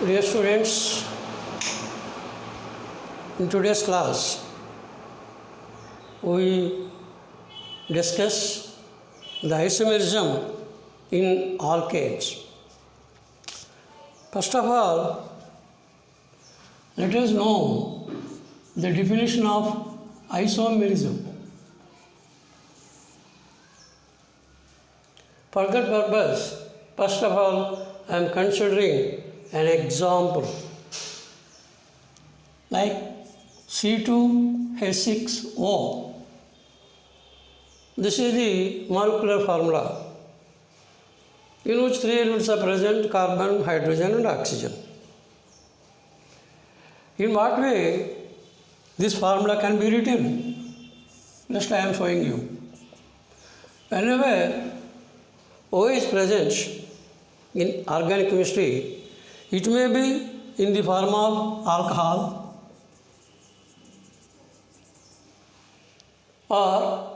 Dear students, in today's class we discuss the isomerism in alkanes. First of all, let us know the definition of isomerism. For that purpose, first of all, I am considering an example like C2H6O. This is the molecular formula in which three elements are present: carbon, hydrogen and oxygen. In what way this formula can be written? Just I am showing you. Whenever O is present in organic chemistry, it may be in the form of alcohol or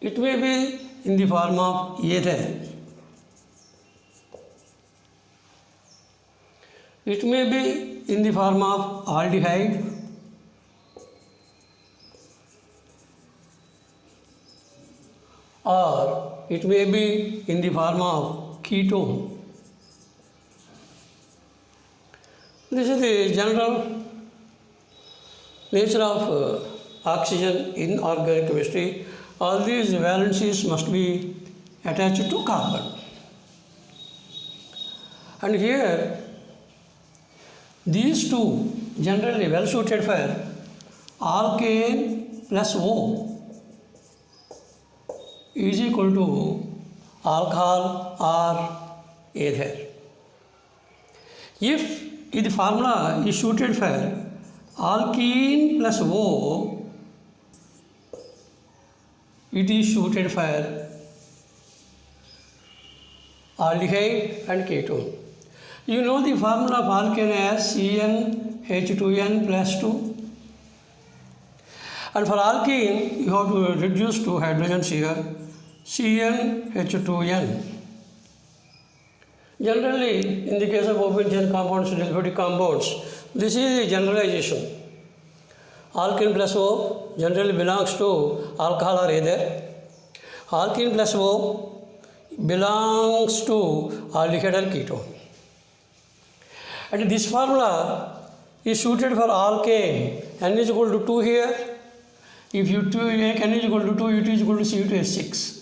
it may be in the form of ether. It may be in the form of aldehyde or it may be in the form of ketone. This is the general nature of oxygen in organic chemistry. All these valencies must be attached to carbon. And here, these two generally well suited for alkane plus O is equal to alcohol or ether. If the formula is suited for alkene plus O, it is suited for aldehyde and ketone. You know the formula of alkane as CnH2n plus 2. And for alkene, you have to reduce two hydrogens here, CnH2n. Generally, in the case of open chain compounds, aliphatic compounds, this is the generalization. Alkene plus O generally belongs to alcohol or ether. Alkene plus O belongs to aldehyde or ketone. And this formula is suited for alkane. N is equal to 2 here. If you take N is equal to 2, it is equal to C2H6.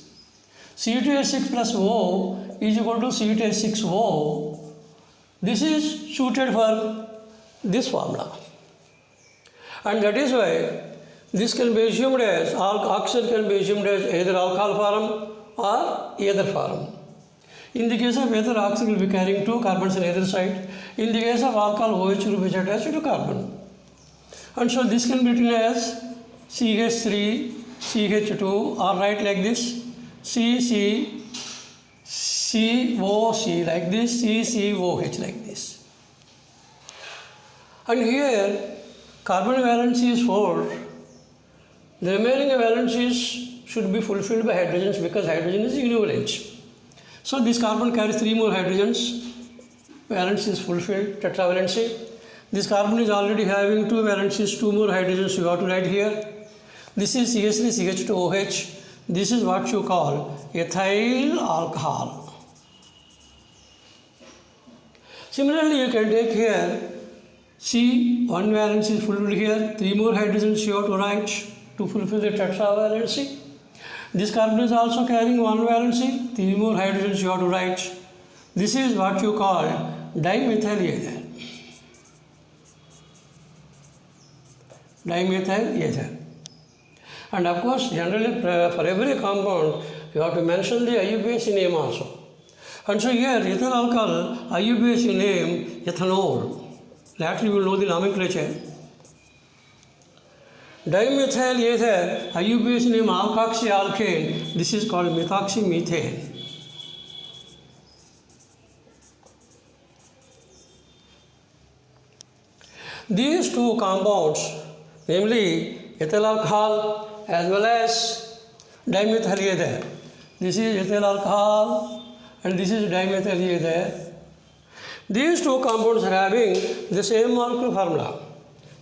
C2H6 plus O is equal to C2H6O. This is suited for this formula. And that is why this can be assumed as, oxygen can be assumed as either alcohol form or ether form. In the case of ether, oxygen will be carrying two carbons on either side. In the case of alcohol, OH will be attached to carbon. And so this can be written as CH3, CH2, or write like this, COC like this, CCOH like this. And here, carbon valency is 4. The remaining valencies should be fulfilled by hydrogens because hydrogen is univalent. So this carbon carries 3 more hydrogens. Valence is fulfilled, tetravalency. This carbon is already having 2 valencies, 2 more hydrogens you have to write here. This is CH3, CH2OH. This is what you call ethyl alcohol. Similarly, you can take here C, 1 valence is fulfilled here, 3 more hydrogens you have to write to fulfill the tetravalency. This carbon is also carrying 1 valency, 3 more hydrogens you have to write. This is what you call dimethyl ether. Dimethyl ether. And of course, generally for every compound, you have to mention the IUPAC name also. And so here, ethyl alcohol, IUPAC name, ethanol. Later you will know the nomenclature. Dimethyl ether, IUPAC name alkoxyalkane. This is called methoxymethane. These two compounds, namely ethyl alcohol as well as dimethyl ether. This is ethyl alcohol and this is dimethyl ether. These two compounds are having the same molecular formula.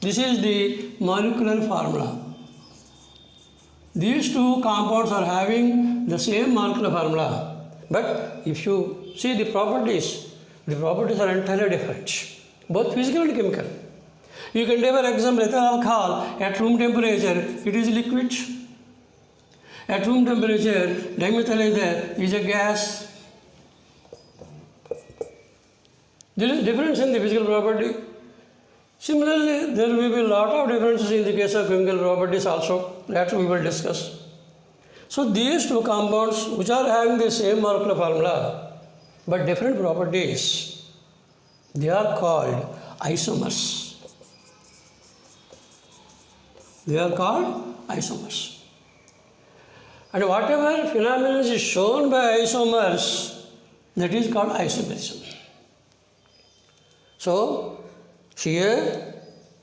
This is the molecular formula. These two compounds are having the same molecular formula. But if you see the properties are entirely different, both physical and chemical. You can take, for example, ethyl alcohol at room temperature, it is liquid. At room temperature, dimethyl ether is a gas. There is difference in the physical property. Similarly, there will be a lot of differences in the case of chemical properties also, that we will discuss. So these two compounds which are having the same molecular formula but different properties, they are called isomers. They are called isomers. And whatever phenomenon is shown by isomers, that is called isomerism. So, here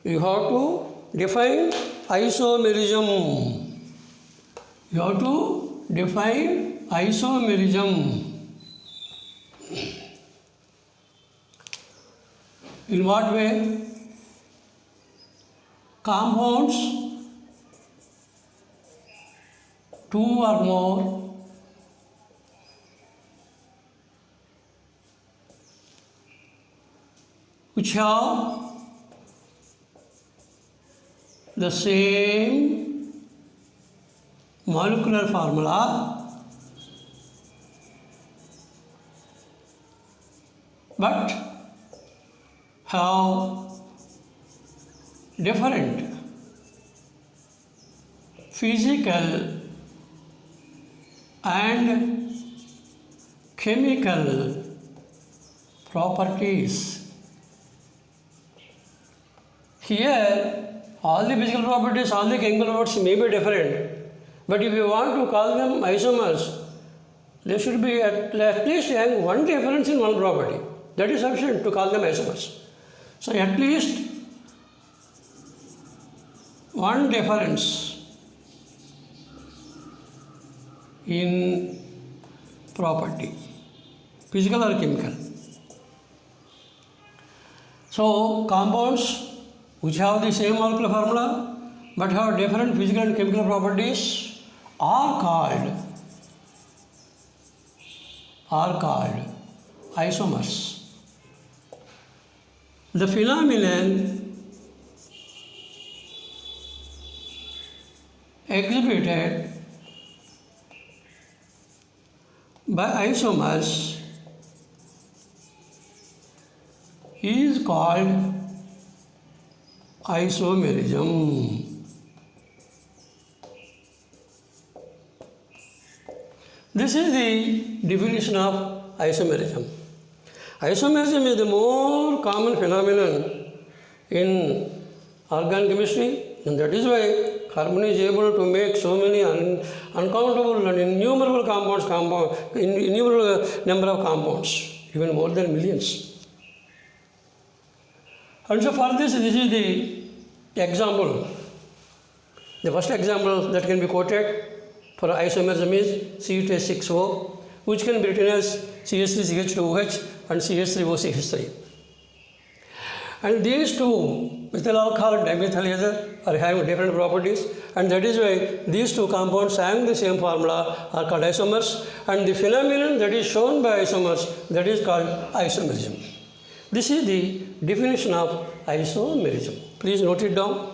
you have to define isomerism. You have to define isomerism. In what way? Compounds, two or more, which have the same molecular formula but have different physical and chemical properties. Here, all the physical properties, all the chemical properties may be different, but if you want to call them isomers, there should be at least having one difference in one property. That is sufficient to call them isomers. So, at least one difference in property, physical or chemical. So, compounds which have the same molecular formula but have different physical and chemical properties are called isomers. The phenomenon exhibited by isomers is called isomerism. This is the definition of isomerism. Isomerism is the more common phenomenon in organic chemistry, and that is why carbon is able to make so many uncountable and innumerable innumerable number of compounds, even more than millions. And so for this is the example. The first example that can be quoted for isomerism is CH6O, which can be written as CH3CH2OH and CH3OCH3. And these two, methyl alcohol and dimethyl ether, are having different properties, and that is why these two compounds having the same formula are called isomers, and the phenomenon that is shown by isomers, that is called isomerism. This is the definition of isomerism. Please note it down.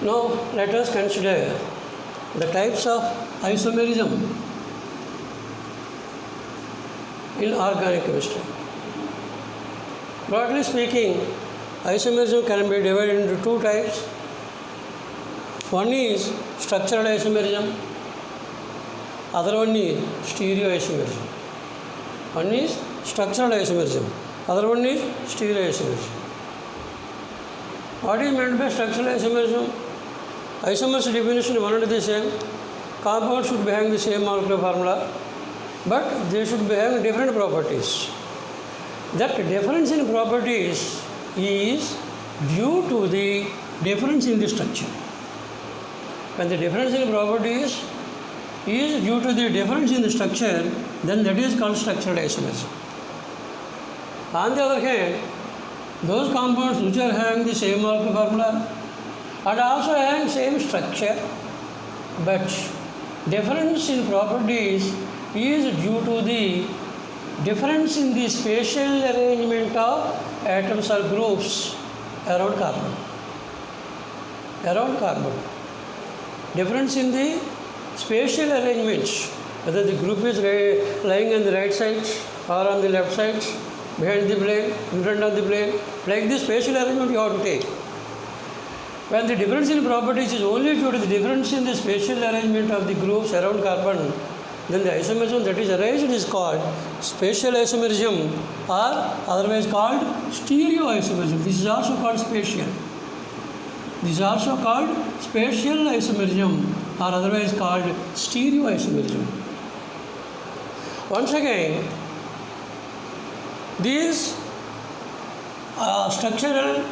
Now let us consider the types of isomerism in organic chemistry. Broadly speaking, isomerism can be divided into two types. One is structural isomerism, other one is stereoisomerism. One is structural isomerism, other one is stereoisomerism. What is meant by structural isomerism? Isomers definition is one and the same. Compounds should be having the same molecular formula, but they should be having different properties. That difference in properties is due to the difference in the structure. When the difference in properties is due to the difference in the structure, then that is called structural isomerism. On the other hand, those compounds which are having the same molecular formula and also having same structure, but difference in properties is due to the difference in the spatial arrangement of atoms or groups around carbon. Around carbon. Difference in the spatial arrangements, whether the group is lying on the right side or on the left side, behind the plane, in front of the plane, like this spatial arrangement you have to take. When the difference in properties is only due to the difference in the spatial arrangement of the groups around carbon, then the isomerism that is arised is called spatial isomerism or otherwise called stereoisomerism. This is also called spatial. This is also called spatial isomerism or otherwise called stereoisomerism. Once again, these structural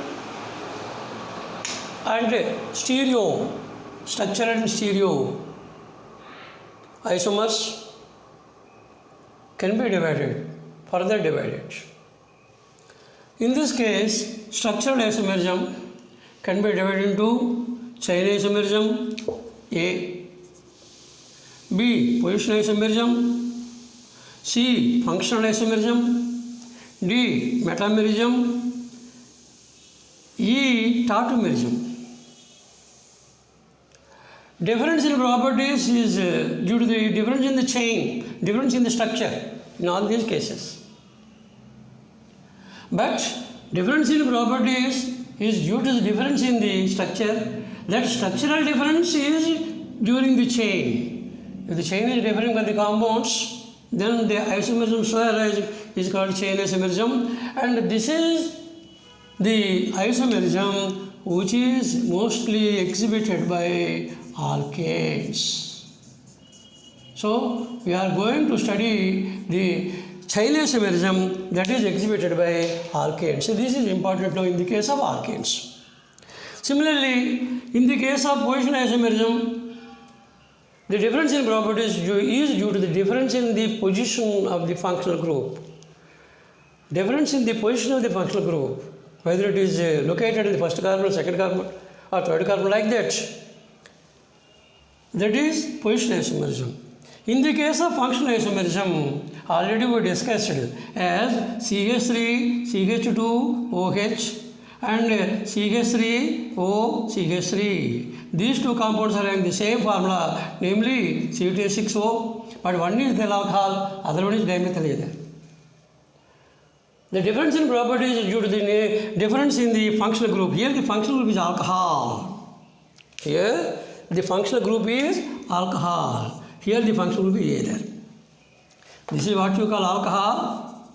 and stereo isomers can be divided, further divided. In this case, structural isomerism can be divided into chain isomerism A, B position isomerism, C functional isomerism, D metamerism, E tautomerism. Difference in properties is due to the difference in the chain, difference in the structure in all these cases. But difference in properties is due to the difference in the structure. That structural difference is during the chain. If the chain is differing by the compounds, then the isomerism so arise is called chain isomerism, and this is the isomerism which is mostly exhibited by alkanes. So we are going to study the chain isomerism that is exhibited by alkanes. So this is important now in the case of alkanes. Similarly, in the case of position isomerism, the difference in properties is due to the difference in the position of the functional group. Difference in the position of the functional group, whether it is located in the first carbon, second carbon or third carbon, like that. That is position isomerism. In the case of functional isomerism, already we discussed as CH3, CH2, OH and CH3O, CH3. These two compounds are having the same formula, namely CH6O, but one is the alcohol, other one is dimethyl ether. The difference in properties is due to the difference in the functional group. Here the functional group is alcohol. Here the functional group is alcohol. Here the functional group is ether. This is what you call alcohol.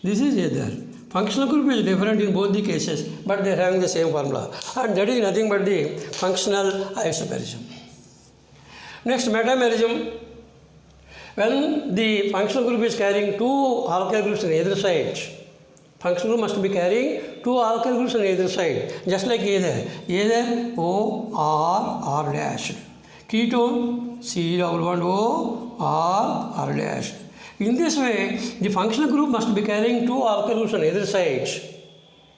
This is ether. Functional group is different in both the cases, but they are having the same formula. And that is nothing but the functional isomerism. Next, metamerism. When the functional group is carrying two alkyl groups on either side, functional group must be carrying two alkyl groups on either side, just like either O or R dash. Ketone C double bond O or R dash. In this way, the functional group must be carrying two alkyl groups on either side.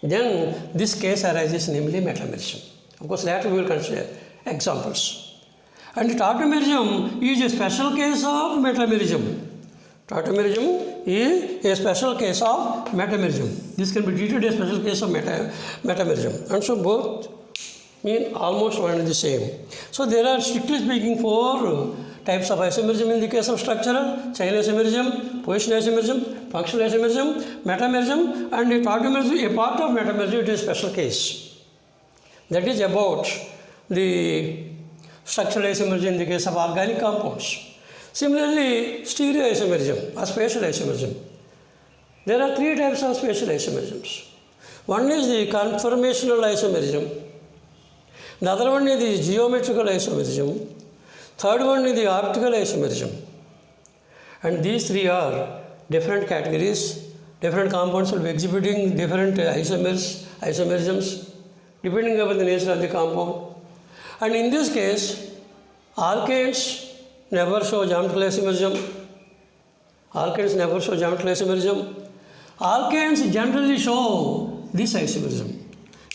Then this case arises, namely metamerism. Of course, later we will consider examples. And tautomerism is a special case of metamerism. Tautomerism is a special case of metamerism. This can be treated as a special case of metamerism. And so both mean almost one and the same. So there are, strictly speaking, four types of isomerism in the case of structural: chain isomerism, position isomerism, functional isomerism, metamerism, and tautomerism. A part of metamerism, it is a special case. That is about the structural isomerism in the case of organic compounds. Similarly, stereoisomerism or spatial isomerism. There are three types of spatial isomerisms. One is the conformational isomerism. The other one is the geometrical isomerism. Third one is the optical isomerism. And these three are different categories. Different compounds will be exhibiting different isomerisms depending upon the nature of the compound. And in this case, alkanes never show geometrical isomerism. Alkanes never show geometrical isomerism. Alkanes generally show this isomerism.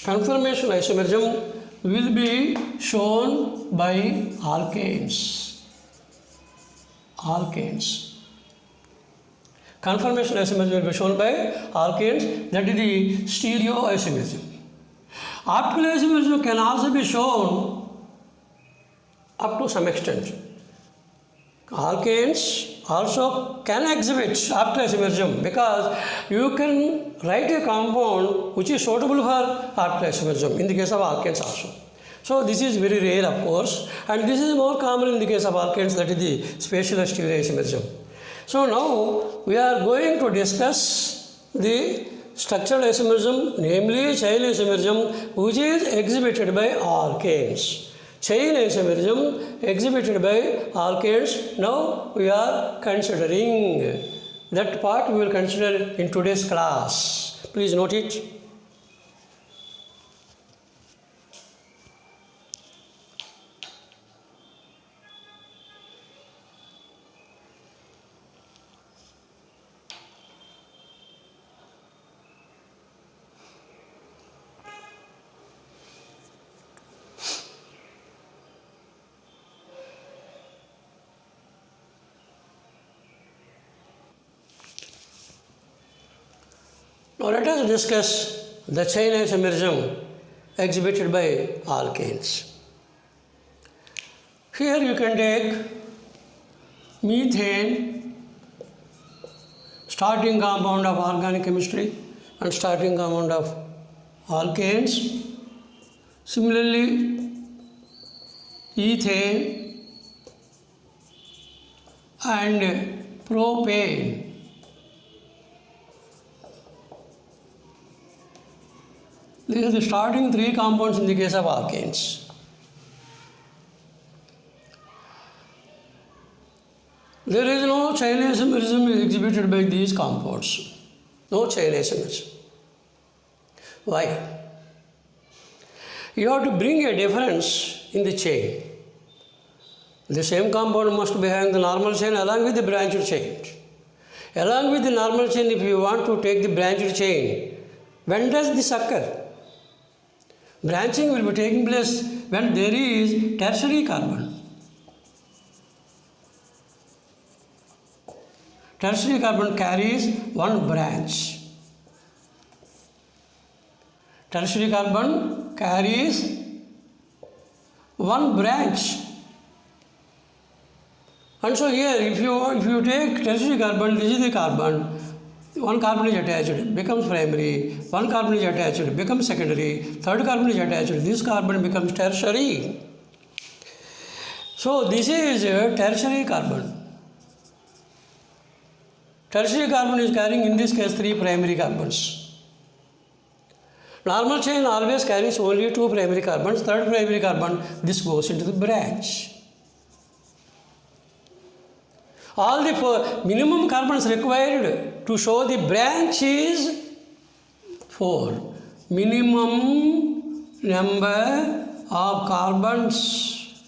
Conformation isomerism will be shown by alkanes. Alkanes. Conformation isomerism will be shown by alkanes, that is the stereoisomerism. Optical isomerism can also be shown up to some extent. Alkanes also can exhibit optical isomerism because you can write a compound which is suitable for optical isomerism in the case of alkanes also. So this is very rare, of course, and this is more common in the case of alkanes, that is the spatial stereoisomerism. So now we are going to discuss the structural isomerism, namely chain isomerism, which is exhibited by alkanes. Chain isomerism exhibited by alkanes. Now we are considering that part. We will consider in today's class. Please note it. Now let us discuss the chain isomerism exhibited by alkanes. Here you can take methane, starting compound of organic chemistry and starting compound of alkanes. Similarly, ethane and propane. These are the starting three compounds in the case of alkanes. There is no chain isomerism exhibited by these compounds. No chain isomerism. Why? You have to bring a difference in the chain. The same compound must be having the normal chain along with the branched chain. Along with the normal chain, if you want to take the branched chain, when does this occur? Branching will be taking place when there is tertiary carbon. Tertiary carbon carries one branch. Tertiary carbon carries one branch. And so here, if you take tertiary carbon, this is the carbon. One carbon is attached, becomes primary. One carbon is attached, becomes secondary. Third carbon is attached, this carbon becomes tertiary. So this is a tertiary carbon. Tertiary carbon is carrying in this case three primary carbons. Normal chain always carries only two primary carbons. Third primary carbon, this goes into the branch. All the four minimum carbons required to show the branch is 4. Minimum number of carbons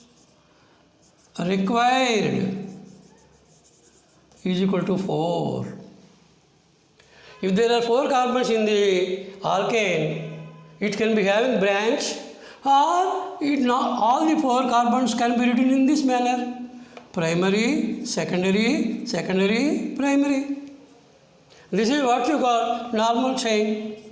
required is equal to 4. If there are 4 carbons in the alkane, it can be having branch, or all the 4 carbons can be written in this manner. Primary, secondary, secondary, primary. This is what you call normal chain,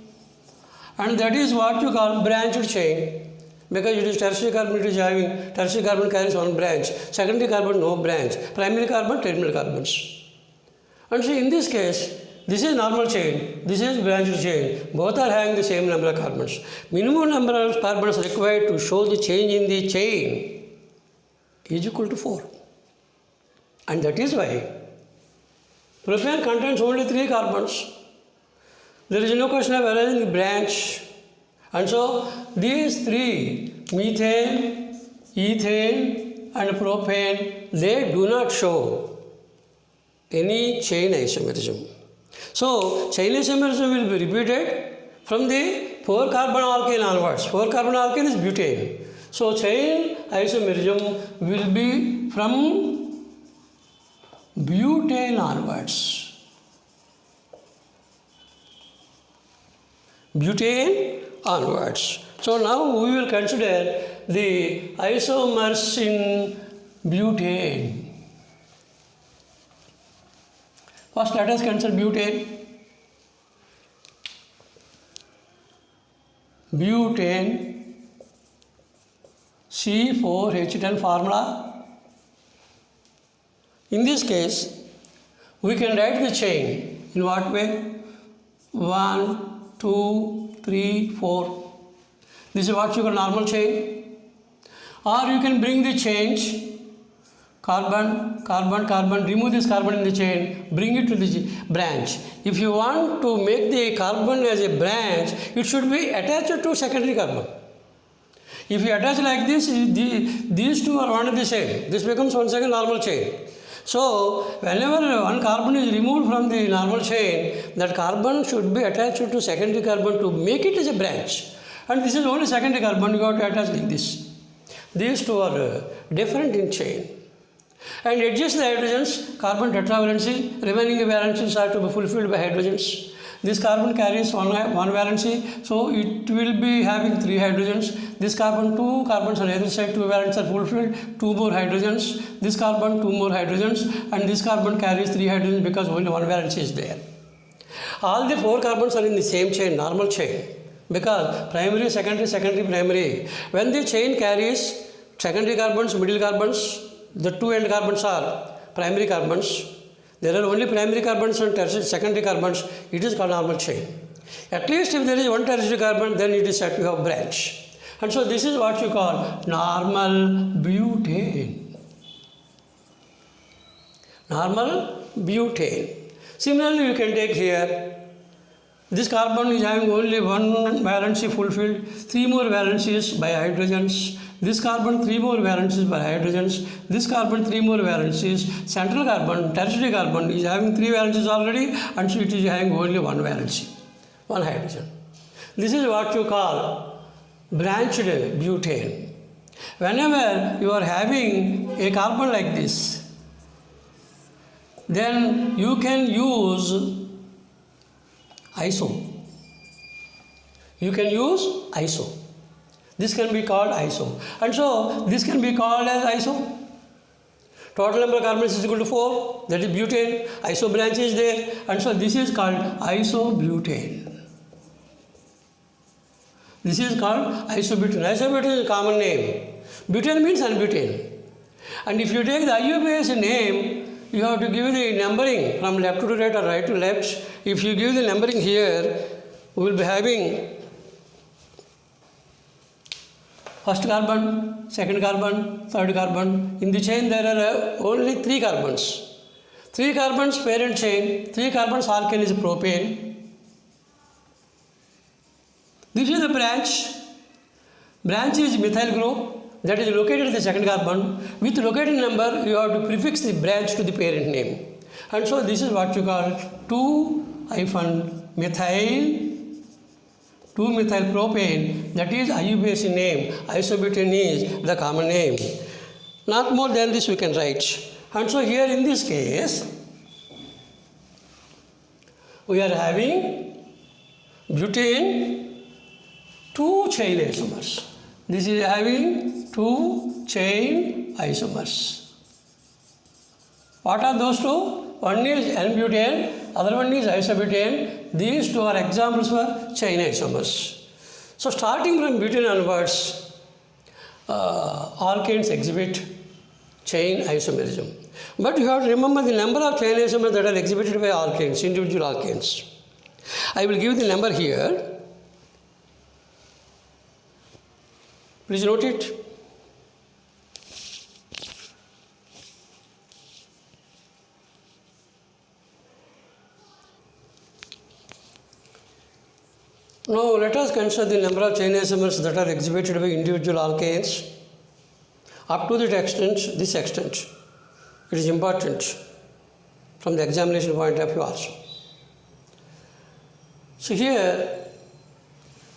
and that is what you call branched chain, because it is tertiary carbon, it is having tertiary carbon carries one branch, secondary carbon no branch, primary carbon terminal carbons. And so in this case, this is normal chain, this is branched chain, both are having the same number of carbons. Minimum number of carbons required to show the change in the chain is equal to 4. And that is why propane contains only 3 carbons. There is no question of arranging the branch. And so these 3 methane, ethane and propane, they do not show any chain isomerism. So, chain isomerism will be repeated from the 4-carbon alkane onwards. 4-carbon alkane is butane. So, chain isomerism will be from butane onwards. Butane onwards. So, now we will consider the isomers in butane. First, let us consider butane. Butane C4H10 formula. In this case, we can write the chain in what way? 1, 2, 3, 4. This is what you call normal chain. Or you can bring the change carbon, carbon, carbon, remove this carbon in the chain, bring it to the branch. If you want to make the carbon as a branch, it should be attached to secondary carbon. If you attach like this, these two are one and the same. This becomes one second normal chain. So, whenever one carbon is removed from the normal chain, that carbon should be attached to secondary carbon to make it as a branch. And this is only secondary carbon, you have to attach like this. These two are different in chain. And adjust the hydrogens, carbon tetravalency, remaining valencies are to be fulfilled by hydrogens. This carbon carries one valency, so it will be having 3 hydrogens. This carbon, 2 carbons on either side, 2 valencies are fulfilled, 2 more hydrogens. This carbon, 2 more hydrogens, and this carbon carries 3 hydrogens because only 1 valency is there. All the 4 carbons are in the same chain, normal chain, because primary, secondary, secondary, primary. When the chain carries secondary carbons, middle carbons, the 2 end carbons are primary carbons. There are only primary carbons and secondary carbons. It is called normal chain. At least if there is one tertiary carbon, then it is said to have branch. And so this is what you call normal butane. Normal butane. Similarly, you can take here, this carbon is having only 1 valency fulfilled, 3 more valencies by hydrogens. This carbon, 3 more valencies by hydrogens. This carbon, 3 more valencies. Central carbon, tertiary carbon is having 3 valencies already, and so it is having only 1 valency, 1 hydrogen. This is what you call branched butane. Whenever you are having a carbon like this, then you can use iso. You can use iso. This can be called iso. And so, this can be called as iso. Total number of carbons is equal to 4. That is butane. Iso branch is there. And so, this is called isobutane. This is called isobutane. Isobutane is a common name. Butane means unbutane. And if you take the IUPAC name, you have to give the numbering from left to right or right to left. If you give the numbering here, we will be having first carbon, second carbon, third carbon. In the chain there are only 3 carbons. 3 carbons parent chain, 3 carbons alkane is propane. This is the branch. Branch is methyl group that is located in the second carbon. With locating number, you have to prefix the branch to the parent name. And so this is what you call 2-methyl 2-methyl propane, that is IUPAC name. Isobutane is the common name. Not more than this we can write. And so here in this case, we are having butane 2 chain isomers. This is having 2 chain isomers. What are those 2? One is N-butane, other one is isobutane. These 2 are examples for chain isomers. So starting from butane onwards, alkanes exhibit chain isomerism. But you have to remember the number of chain isomers that are exhibited by alkanes, individual alkanes. I will give the number here. Please note it. Now let us consider the number of chain isomers that are exhibited by individual alkanes up to this extent. It is important from the examination point of view also. So here,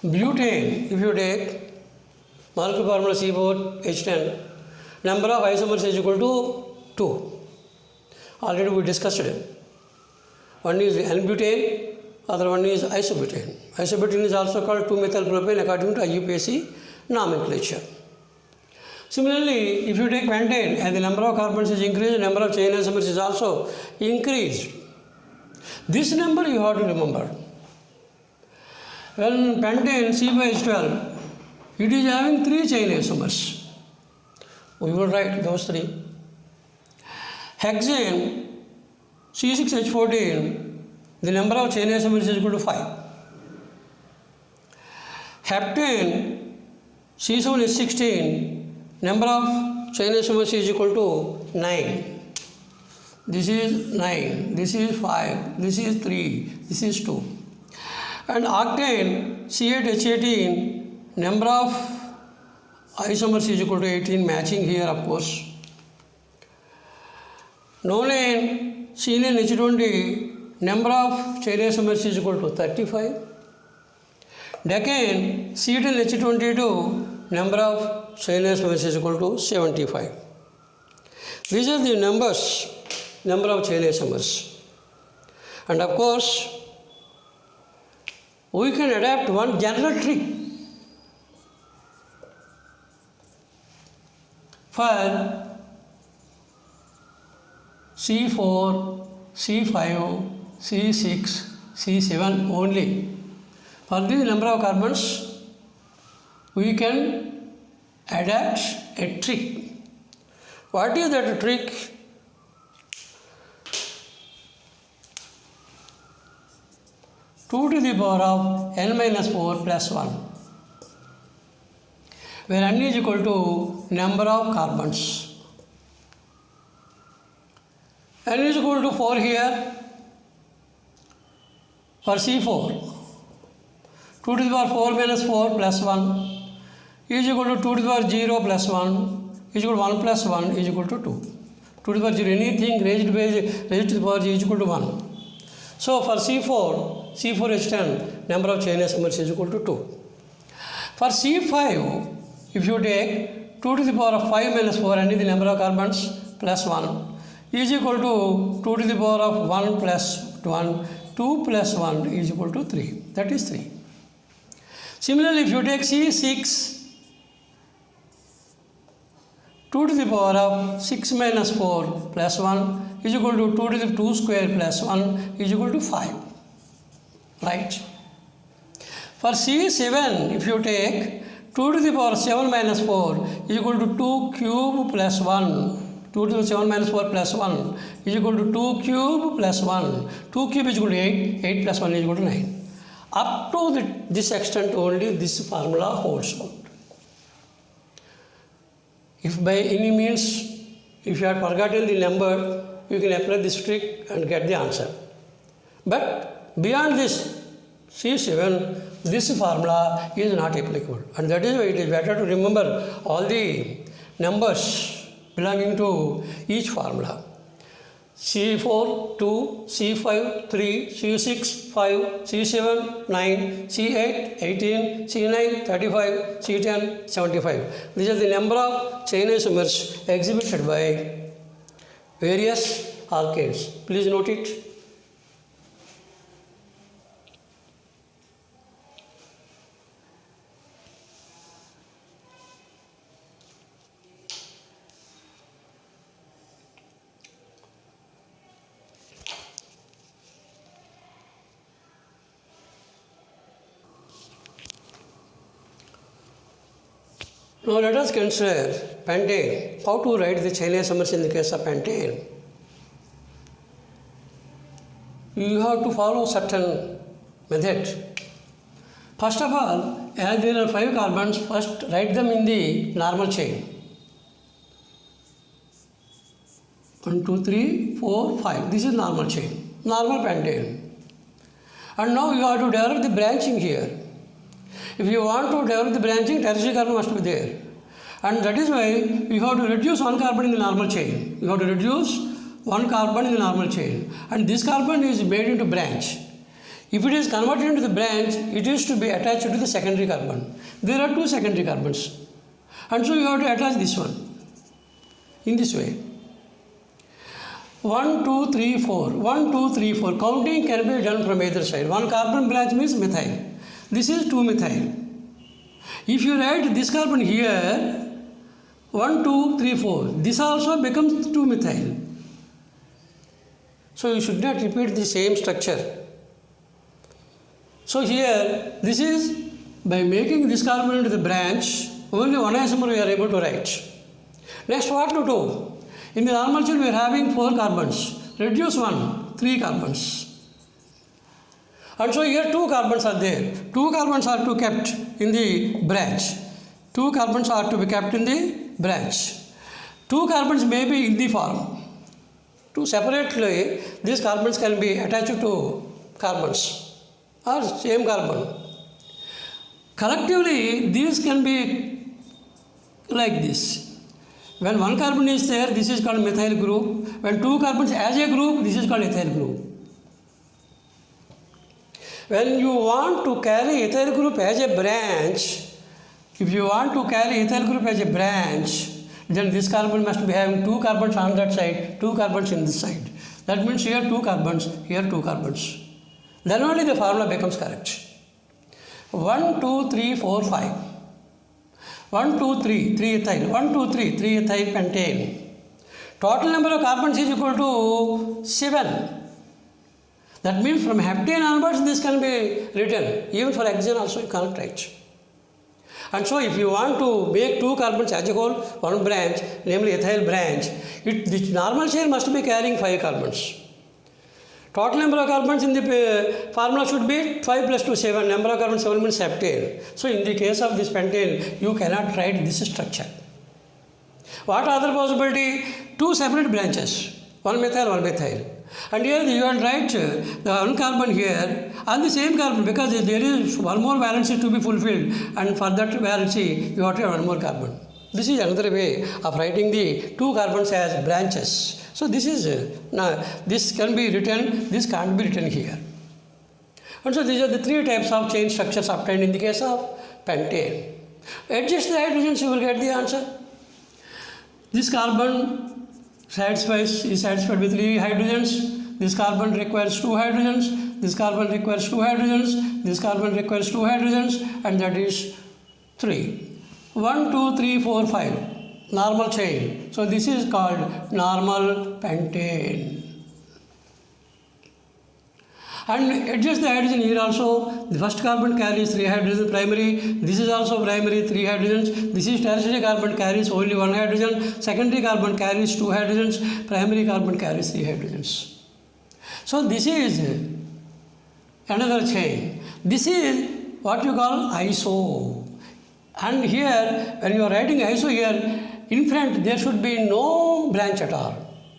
butane, if you take molecular formula C4H10, number of isomers is equal to 2. Already we discussed it. One is N-butane, other one is isobutane. Isobutane is also called 2-methylpropane according to IUPAC nomenclature. Similarly, if you take pentane, as the number of carbons is increased, the number of chain isomers is also increased. This number you have to remember. When pentane C5H12, it is having 3 chain isomers. We will write those 3. Hexane C6H14, the number of chain isomers is equal to 5. Heptane C7H16, number of chain isomers is equal to 9. This is 9, this is 5, this is 3, this is 2. And octane C8H18, number of isomers is equal to 18, matching here of course. Nonane C9H20, number of chain isomers is equal to 35. Decane C10H22, number of chain isomers is equal to 75. These are the numbers, number of chain isomers. And of course, we can adapt one general trick for C4, C5, C6, C7 only. For this number of carbons, we can adapt a trick. What is that trick? Two to the power of n minus 4 plus 1, where n is equal to number of carbons. N is equal to 4 here for C4. 2 to the power 4 minus 4 plus 1 is equal to 2 to the power 0 plus 1 is equal to 1 plus 1 is equal to 2. 2 to the power 0, anything raised to the power is equal to 1. So for C4H10, number of chain isomers is equal to 2. For C5, if you take 2 to the power of 5 minus 4 and the number of carbons plus 1 is equal to 2 to the power of 1 plus 1, 2 plus 1 is equal to 3. That is 3. Similarly, if you take C6, 2 to the power of 6 minus 4 plus 1 is equal to 2 to the 2 square plus 1 is equal to 5. Right? For C7, if you take 2 to the power 7 minus 4 is equal to 2 cube plus 1. 2 to the 7 minus 4 plus 1 is equal to 2 cube plus 1. 2 cube is equal to 8. 8 plus 1 is equal to 9. Up to this extent only this formula holds out. If by any means, if you have forgotten the number, you can apply this trick and get the answer. But beyond this C7, this formula is not applicable. And that is why it is better to remember all the numbers belonging to each formula. C4, 2, C5, 3, C6, 5, C7, 9, C8, 18, C9, 35, C10, 75. These are the number of chain isomers exhibited by various alkanes. Please note it. Now let us consider pentane. How to write the chain isomers in the case of pentane? You have to follow certain method. First of all, as there are 5 carbons, first write them in the normal chain. 1, 2, 3, 4, 5. This is normal chain, normal pentane. And now you have to develop the branching here. If you want to develop the branching, tertiary carbon must be there. And that is why you have to reduce one carbon in the normal chain. You have to reduce one carbon in the normal chain. And this carbon is made into branch. If it is converted into the branch, it is to be attached to the secondary carbon. There are two secondary carbons. And so you have to attach this one in this way. 1, 2, 3, 4. 1, 2, 3, 4. Counting can be done from either side. One carbon branch means methyl. This is 2-methyl. If you write this carbon here, 1, 2, 3, 4. This also becomes 2-methyl. So you should not repeat the same structure. So here, this is by making this carbon into the branch, only one isomer we are able to write. Next, what to do? In the normal chain, we are having 4 carbons. Reduce 1, 3 carbons. And so here 2 carbons are there. 2 carbons are to be kept in the branch. 2 carbons are to be kept in the branch. 2 carbons may be in the form. To separately, these carbons can be attached to carbons or same carbon. Collectively, these can be like this. When one carbon is there, this is called methyl group. When 2 carbons as a group, this is called ethyl group. When you want to carry ethyl group as a branch, if you want to carry ethyl group as a branch, then this carbon must be having 2 carbons on that side, 2 carbons in this side. That means here 2 carbons, here 2 carbons. Then only the formula becomes correct. 1, 2, 3, 4, 5. 1, 2, 3, 3 ethyl. 1, 2, 3, 3 ethyl pentane. Total number of carbons is equal to 7. That means from heptane onwards this can be written. Even for hexane also you cannot write. And so if you want to make 2 carbons as a whole, one branch, namely ethyl branch, the normal chain must be carrying 5 carbons. Total number of carbons in the formula should be 5 plus 2, 7. Number of carbons 7 means heptane. So in the case of this pentane, you cannot write this structure. What other possibility? 2 separate branches, 1 methyl, 1 methyl. And here you can write the one carbon here on the same carbon, because there is one more valency to be fulfilled, and for that valency you have to have one more carbon. This is another way of writing the 2 carbons as branches. So this is, this can be written, this can't be written here. And so these are the 3 types of chain structures obtained in the case of pentane. Adjust the hydrogens, you will get the answer. This carbon is satisfied with 3 hydrogens. This carbon requires 2 hydrogens. This carbon requires 2 hydrogens. This carbon requires 2 hydrogens, and that is 3. 1, 2, 3, 4, 5. Normal chain. So this is called normal pentane. And adjust the hydrogen here also. The first carbon carries 3 hydrogens primary. This is also primary, 3 hydrogens. This is tertiary carbon carries only 1 hydrogen. Secondary carbon carries 2 hydrogens. Primary carbon carries 3 hydrogens. So this is another chain. This is what you call iso. And here, when you are writing iso here, in front there should be no branch at all.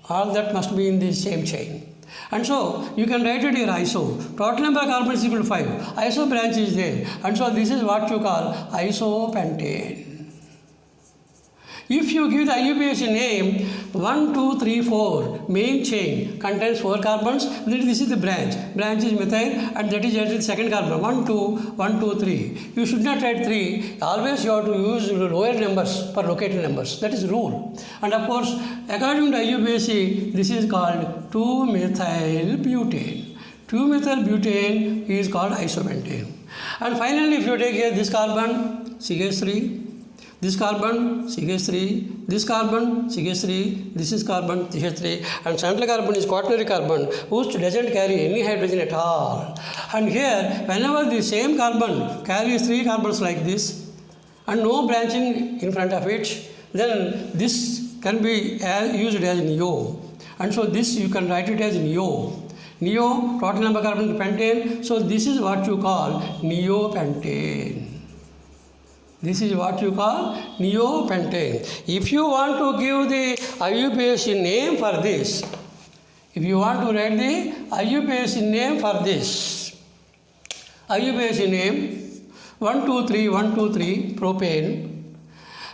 All that must be in the same chain. And so you can write it here iso. Total number of carbons is equal to 5. Iso branch is there. And so this is what you call isopentane. If you give the IUPAC name 1, 2, 3, 4, main chain contains 4 carbons, then this is the branch. Branch is methyl, and that is the second carbon. 1, 2, 1, 2, 3. You should not write 3. Always you have to use lower numbers for locating numbers. That is rule. And of course, according to IUPAC, this is called 2-methyl-butane. 2-methyl-butane is called isopentane. And finally, if you take here this carbon, CH3, this carbon, CH3, this carbon, CH3, this is carbon, CH3, and central carbon is quaternary carbon, which doesn't carry any hydrogen at all. And here, whenever the same carbon carries 3 carbons like this, and no branching in front of it, then this can be used as neo. And so this you can write it as neo. Neo, total number of carbon pentane, so this is what you call neopentane. This is what you call neopentane. If you want to give the IUPAC name for this, if you want to write the IUPAC name for this, IUPAC name, 1, 2, 3, 1, 2, 3, propane.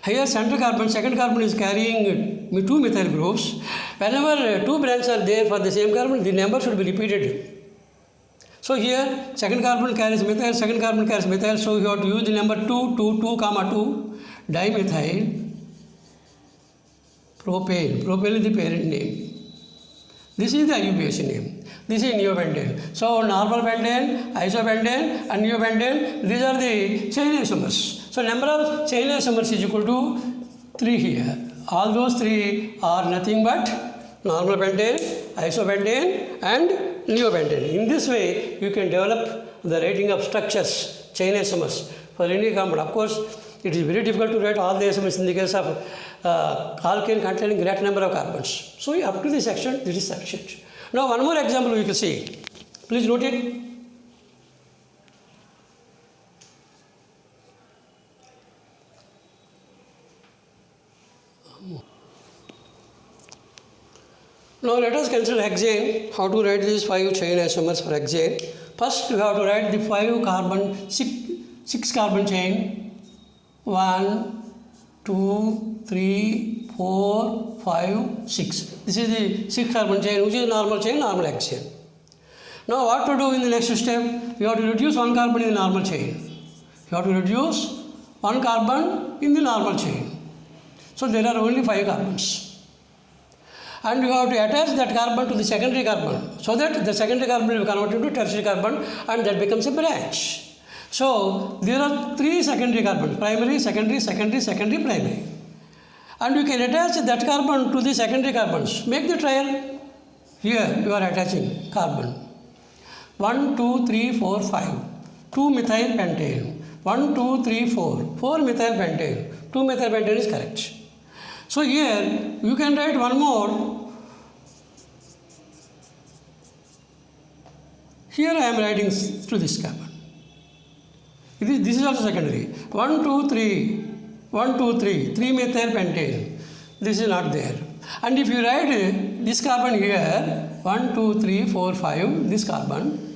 Here center carbon, second carbon is carrying two methyl groups. Whenever two branches are there for the same carbon, the number should be repeated. So here second carbon carries methyl, second carbon carries methyl, so you have to use the number 2, 2, 2, comma 2, dimethyl propane. Propane is the parent name. This is the IUPAC name. This is neopentane. So normal pentane, isobentane and neopentane, these are the chain isomers. So number of chain isomers is equal to 3 here. All those 3 are nothing but normal pentane, isobentane and neopentane. In this way, you can develop the writing of structures, chain isomers for any compound. Of course, it is very difficult to write all the isomers in the case of alkane containing great number of carbons. So up to this section, this is sufficient. Now one more example we can see. Please note it. Now let us consider hexane. How to write these 5 chain isomers for hexane? First we have to write the 5 carbon, 6 carbon chain. 1, 2, 3, 4, 5, 6. This is the 6 carbon chain, which is normal chain, normal hexane. Now what to do in the next step? You have to reduce 1 carbon in the normal chain. You have to reduce 1 carbon in the normal chain. So there are only 5 carbons. And you have to attach that carbon to the secondary carbon, so that the secondary carbon will be converted into tertiary carbon and that becomes a branch. So there are 3 secondary carbons: primary, secondary, secondary, secondary, primary. And you can attach that carbon to the secondary carbons. Make the trial. Here you are attaching carbon. 1, 2, 3, 4, 5. 2 methyl pentane. 1, 2, 3, 4. 4 methyl pentane. 2 methyl pentane is correct. So here you can write one more. Here I am writing through this carbon. This is also secondary. 1, 2, 3. 1, 2, 3. 3 methyl pentane. This is not there. And if you write this carbon here, 1, 2, 3, 4, 5, this carbon,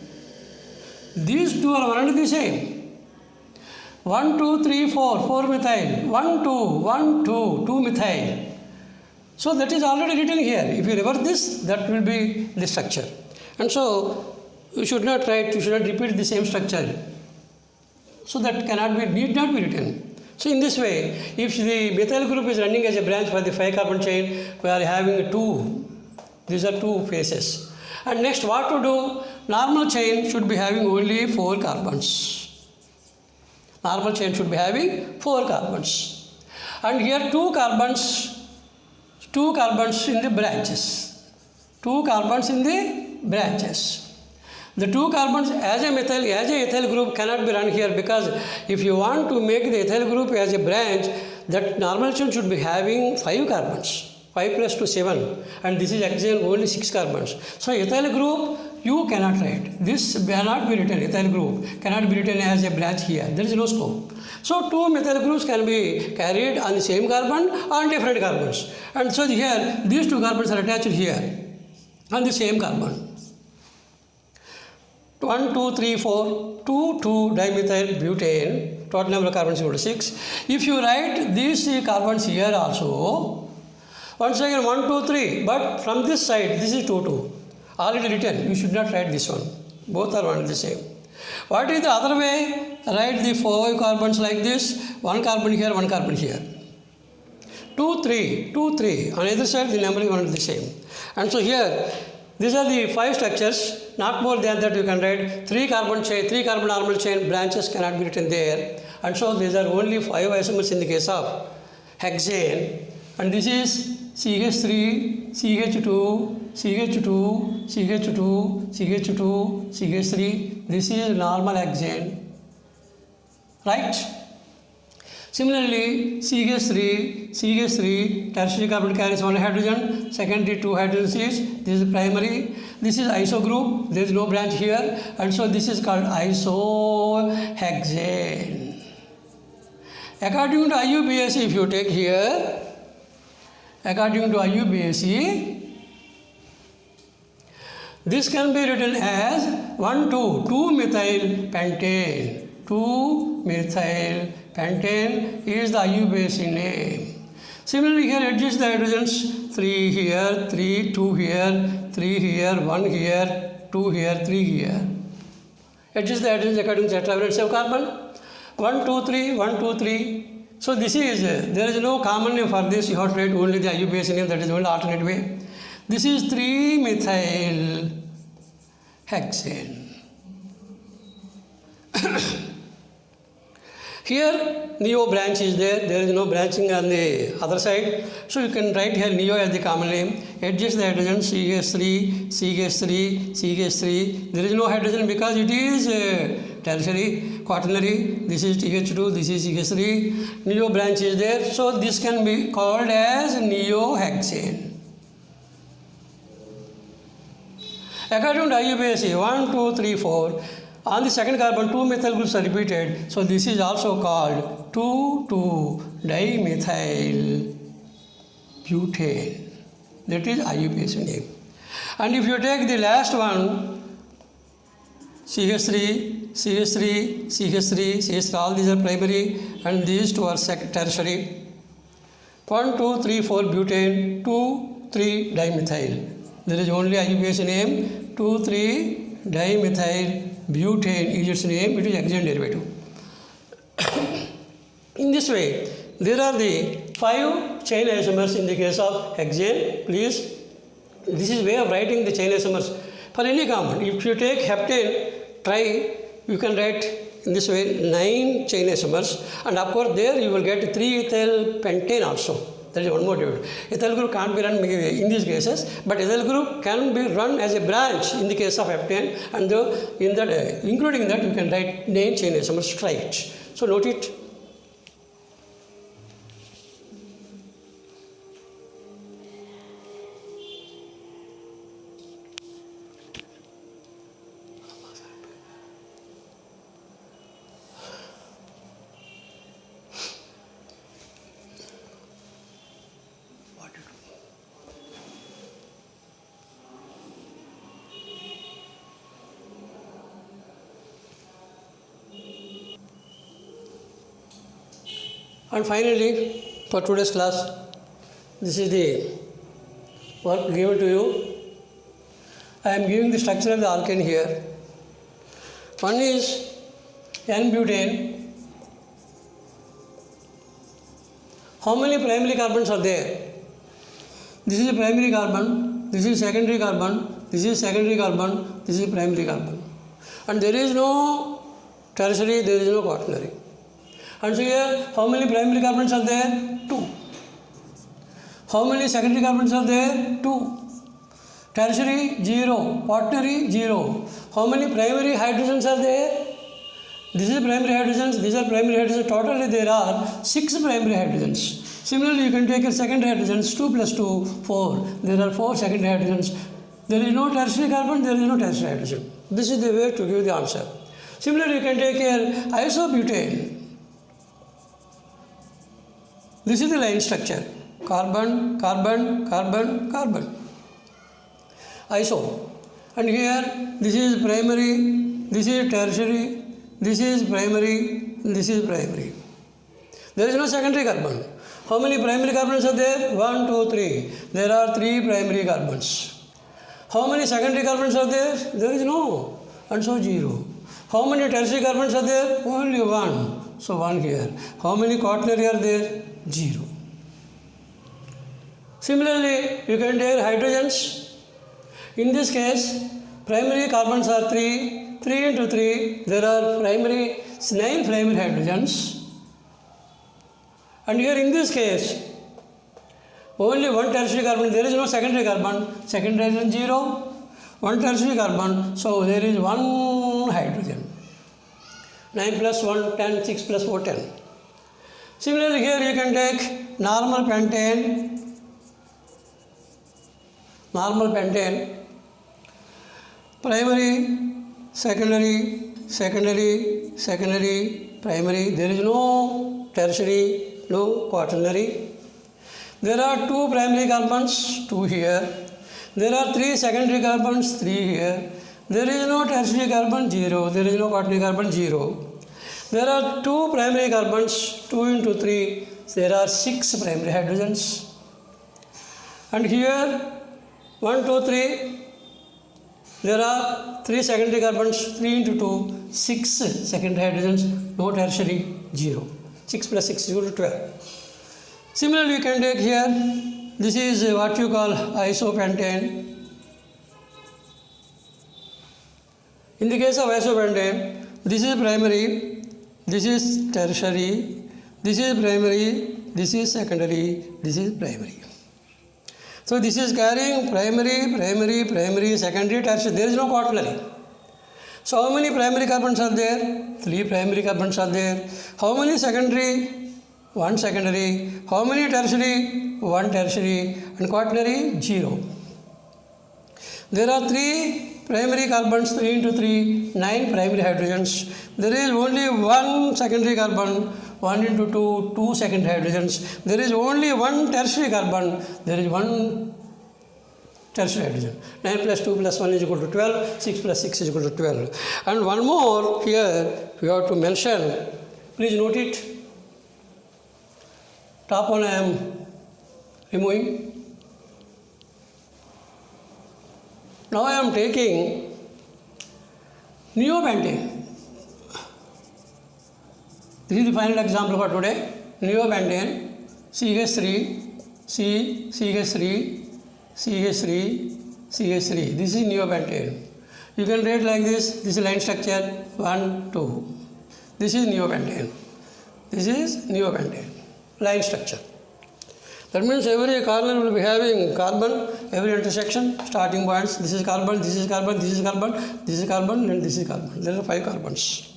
these two are one and the same. 1, 2, 3, 4, 4 methyl, 1, 2, 1, 2, 2 methyl. So that is already written here. If you reverse this, that will be the structure. And so you should not write, you should not repeat the same structure. So that need not be written. So in this way, if the methyl group is running as a branch for the 5 carbon chain, we are having 2. These are 2 phases. And next, what to do? Normal chain should be having only 4 carbons. Normal chain should be having 4 carbons. And here 2 carbons in the branches. 2 carbons in the branches. The 2 carbons as a ethyl group cannot be run here, because if you want to make the ethyl group as a branch, that normal chain should be having 5 carbons. 5 plus 2, 7. And this is hexane, only 6 carbons. So ethyl group you cannot write. This cannot be written. Ethyl group cannot be written as a branch here. There is no scope. So 2 methyl groups can be carried on the same carbon on different carbons. And so here these 2 carbons are attached here on the same carbon. 1, 2, 3, 4, 2, 2 dimethyl butane. Total number of carbons is equal to 6. If you write these carbons here also, once again 1, 2, 3. But from this side, this is 2, 2. Already written. You should not write this one. Both are one and the same. What is the other way? Write the 4 carbons like this. 1 carbon here, 1 carbon here. 2, 3, 2, 3. On either side, the number is one and the same. And so here, these are the 5 structures. Not more than that you can write 3 carbon chain, 3 carbon normal chain, branches cannot be written there. And so these are only 5 isomers in the case of hexane. And this is CH3, CH2, CH2, CH2, CH2, CH3. This is normal hexane. Right? Similarly, CH3, tertiary carbon carries 1 hydrogen, secondary 2 hydrogens each. This is primary. This is iso group. There is no branch here. And so this is called isohexane. According to IUPAC, if you take here, according to IUPAC, this can be written as 1, 2, 2 methyl pentane. 2-methyl pentane is the IUPAC name. Similarly, here adjust the hydrogens 3 here, 3, 2 here, 3 here, 1 here, 2 here, 3 here. Adjust the hydrogens according to tetravalence of carbon. 1, 2, 3, 1, 2, 3. So this is, there is no common name for this, you have to write only the IUPAC name, that is only alternate way. This is 3-methyl hexane. Here neo branch is there is no branching on the other side. So you can write here neo as the common name. Adjust the hydrogen CH3, CH3, CH3. There is no hydrogen because it is tertiary, quaternary. This is TH2, this is CH3. Neo branch is there. So this can be called as neohexane. According to IUPAC 1, 2, 3, 4. On the second carbon, 2 methyl groups are repeated. So this is also called 2,2-dimethyl butane. That is IUPAC name. And if you take the last one, CH3, CH3, CH3, CH3, all these are primary and these two are tertiary. 1, 2, 3, 4 butane, 2, 3 dimethyl. There is only IUPAC name, 2, 3 dimethyl butane is its name, it is hexane derivative. In this way, there are the 5 chain isomers in the case of hexane. Please, this is way of writing the chain isomers for any compound. If you take heptane, try, you can write in this way 9 chain isomers, and of course there you will get 3-ethyl pentane also. That is one more derivative. Ethyl group can't be run in these cases, but ethyl group can be run as a branch in the case of heptane, and in that, including that, you can write 9 chain isomers, try it. So note it. And finally, for today's class, this is the work given to you. I am giving the structure of the alkane here. One is N-butane. How many primary carbons are there? This is a primary carbon, this is secondary carbon, this is secondary carbon, this is primary carbon. And there is no tertiary, there is no quaternary. And so here, how many primary carbons are there? 2. How many secondary carbons are there? 2. Tertiary, 0. Quaternary, 0. How many primary hydrogens are there? This is primary hydrogens, these are primary hydrogens. Totally there are 6 primary hydrogens. Similarly, you can take a secondary hydrogens, 2 plus 2, 4. There are 4 secondary hydrogens. There is no tertiary carbon, there is no tertiary hydrogen. This is the way to give the answer. Similarly, you can take here isobutane. This is the line structure. Carbon, carbon, carbon, carbon. Iso. And here, this is primary, this is tertiary, this is primary, this is primary. There is no secondary carbon. How many primary carbons are there? 1, 2, 3. There are 3 primary carbons. How many secondary carbons are there? There is no. And so 0. How many tertiary carbons are there? Only 1. So 1 here. How many quaternary are there? 0. Similarly, you can take hydrogens. In this case, primary carbons are 3. 3 into 3, there are 9 primary hydrogens. And here in this case, only 1 tertiary carbon, there is no secondary carbon. Secondary hydrogen 0. 1 tertiary carbon, so there is 1 hydrogen. 9 plus 1, 10, 6 plus 4, 10. Similarly, here you can take normal pentane. Normal pentane. Primary, secondary, secondary, secondary, primary. There is no tertiary, no quaternary. There are 2 primary carbons, 2 here. There are 3 secondary carbons, 3 here. There is no tertiary carbon, 0. There is no quaternary carbon, 0. There are 2 primary carbons, 2 into 3, there are 6 primary hydrogens. And here 1, 2, 3, there are 3 secondary carbons, 3 into 2, 6 secondary hydrogens, no tertiary, 0. 6 plus 6 is equal to 12. Similarly, you can take here, this is what you call isopentane. In the case of isopentane, this is primary, this is tertiary, this is primary, this is secondary, this is primary. So this is carrying primary, secondary, tertiary. There is no quaternary. So how many primary carbons are there? 3 primary carbons are there. How many secondary? 1 secondary. How many tertiary? 1 tertiary. And quaternary? 0. There are 3 primary carbons, 3 into 3, 9 primary hydrogens. There is only 1 secondary carbon, 1 into 2, 2 secondary hydrogens. There is only 1 tertiary carbon, there is 1 tertiary hydrogen. 9 plus 2 plus 1 is equal to 12, 6 plus 6 is equal to 12. And one more here we have to mention, please note it. Top one I am removing. Now I am taking neopentane. This is the final example for today. Neopentane, CH3, C, CH3, CH3, CH3. This is neopentane. You can write like this. This is line structure 1, 2. This is neopentane. This is neopentane. Line structure. That means every corner will be having carbon, every intersection, starting points. This is carbon, this is carbon, this is carbon, this is carbon, and this is carbon. There are 5 carbons.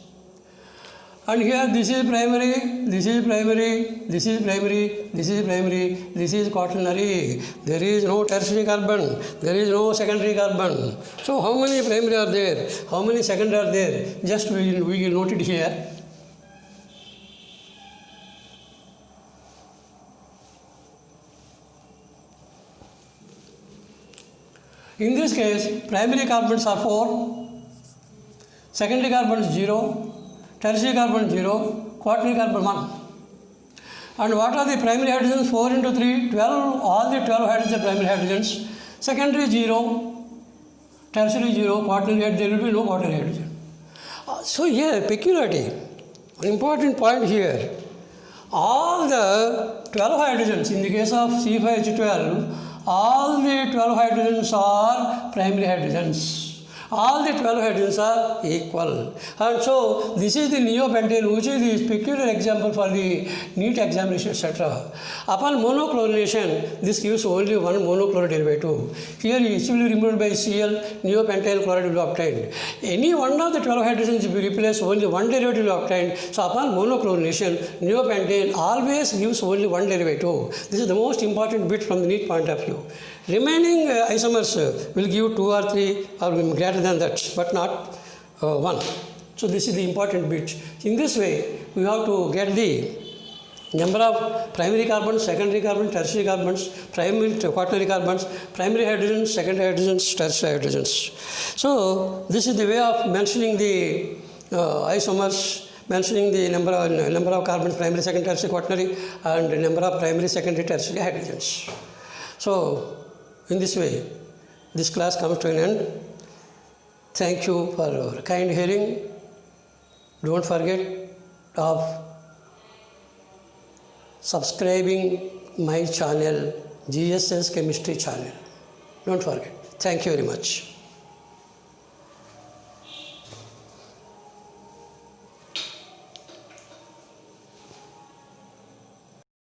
And here this is primary, this is primary, this is primary, this is primary, this is quaternary. There is no tertiary carbon, there is no secondary carbon. So how many primary are there? How many secondary are there? Just we will note it here. In this case, primary carbons are 4, secondary carbons 0, tertiary carbon 0, quaternary carbon 1. And what are the primary hydrogens? 4 into 3, 12, all the 12 hydrogens are primary hydrogens. Secondary 0, tertiary 0, quaternary, there will be no quaternary hydrogen. So here, peculiarity, an important point here, all the 12 hydrogens, in the case of C5H12, all the 12 hydrogens are primary hydrogens. All the 12 hydrogens are equal. And so, this is the neopentane, which is the peculiar example for the NEET examination, etc. Upon monochlorination, this gives only one monochloride derivative. Here, it will be removed by Cl, neopentyl chloride will be obtained. Any one of the 12 hydrogens will be replaced, only one derivative will be obtained. So, upon monochlorination, neopentane always gives only one derivative. This is the most important bit from the NEET point of view. Remaining isomers will give 2 or 3 or greater than that, but not 1. So this is the important bit. In this way, we have to get the number of primary carbons, secondary carbons, tertiary carbons, primary quaternary carbons, primary hydrogens, secondary hydrogens, tertiary hydrogens. So this is the way of mentioning the isomers, mentioning the number of carbons, primary, secondary, tertiary, quaternary, and number of primary, secondary, tertiary hydrogens. So in this way, this class comes to an end. Thank you for your kind hearing. Don't forget of subscribing my channel, GSS Chemistry channel. Don't forget. Thank you very much.